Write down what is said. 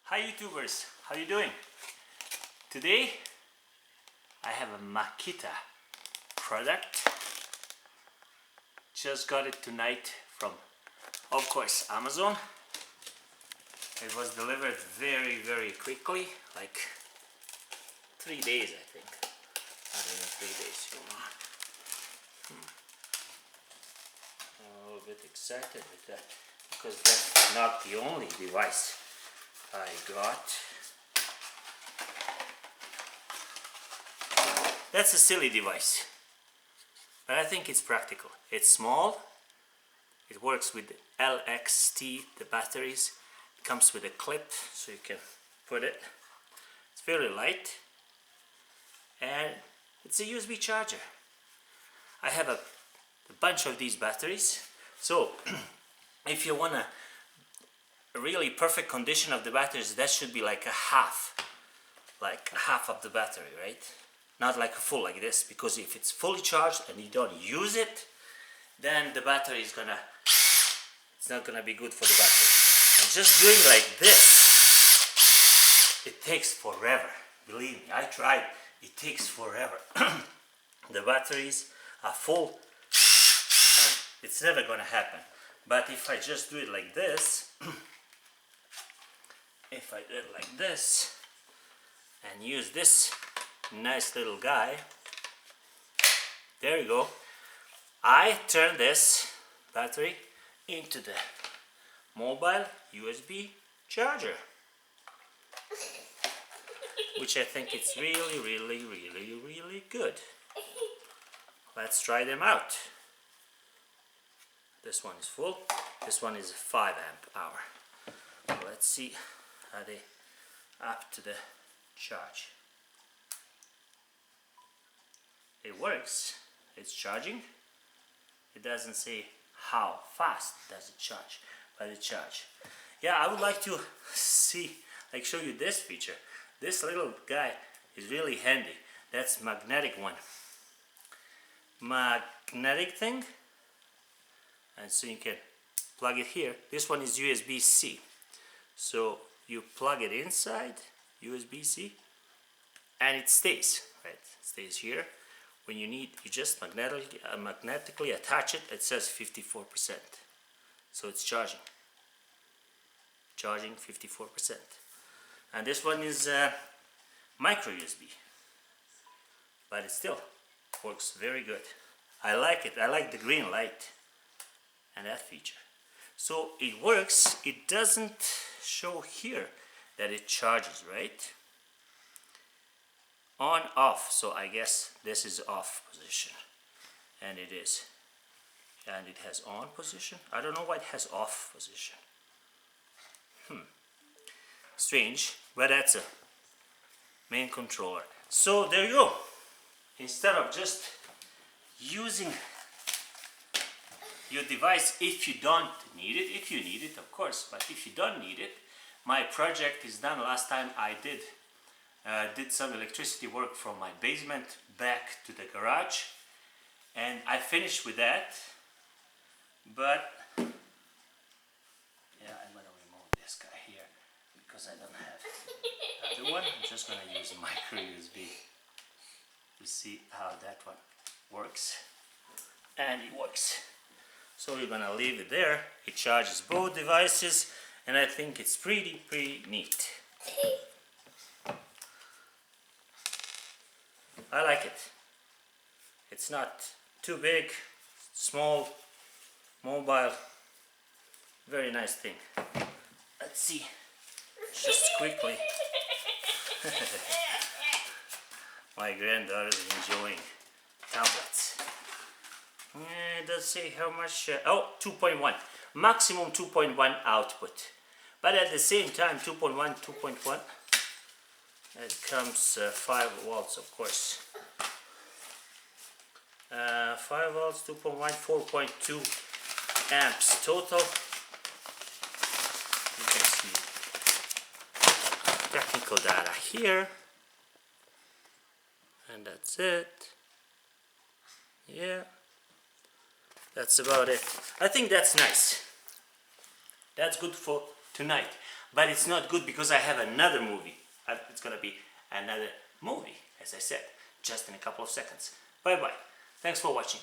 Hi YouTubers, how you doing? Today I have a Makita product. Just got it tonight from, of course, Amazon. It was delivered very quickly, like 3 days I think. Not even 3 days. I'm a little bit excited with that because that's not the only device I got. That's a silly device, but I think it's practical. It's small, it works with LXT, the batteries. It comes with a clip so you can put it. It's very light and it's a USB charger. I have a bunch of these batteries, so if you want a really perfect condition of the batteries, that should be like half of the battery, right? Not like a full like this, because if it's fully charged and you don't use it, then the battery is it's not gonna be good for the battery. And just doing like this, it takes forever. Believe me, I tried. It takes forever. The batteries are full. It's never gonna happen. But if I just do it like this, if I do it like this and use this nice little guy, there you go. I turn this battery into the mobile USB charger, which I think it's really good. Let's try them out. This one is full, this one is 5 amp hour. Let's see how they up to the charge. It works, it's charging. It doesn't say how fast does it charge, but it charges. Yeah, I would like to show you this feature. This little guy is really handy. That's magnetic one. Magnetic thing. And so you can plug it here. This one is USB-C. So you plug it inside USB-C and it stays, right? It stays here. When you need, you just magnetically attach it. It says 54%. So it's charging 54%. And this one is micro USB, but it still works very good. I like it. I like the green light and that feature. So it works. It doesn't show here that it charges, right? On off, so I guess this is off position, and it is, and it has on position. I don't know why it has off position. Strange, but that's a main controller. So there you go. Instead of just using your device if you don't need it, if you need it of course, but if you don't need it, my project is done. Last time I did some electricity work from my basement back to the garage, and I finished with that. But yeah, I'm gonna remove this guy here because I don't have the other one. I'm just gonna use a micro USB to see how that one works, and it works. So we're gonna leave it there. It charges both devices, and I think it's pretty neat. I like it. It's not too big, small, mobile, very nice thing. Let's see, just quickly. My granddaughter is enjoying tablets. It does say how much, 2.1, maximum 2.1 output. But at the same time, 2.1, it comes 5 volts, of course. 5 volts, 2.1, 4.2 amps total. You can see technical data here. And that's it. Yeah, that's about it. I think that's nice. That's good for tonight. But it's not good because I have another movie. It's gonna be another movie, as I said, just in a couple of seconds. Bye bye. Thanks for watching.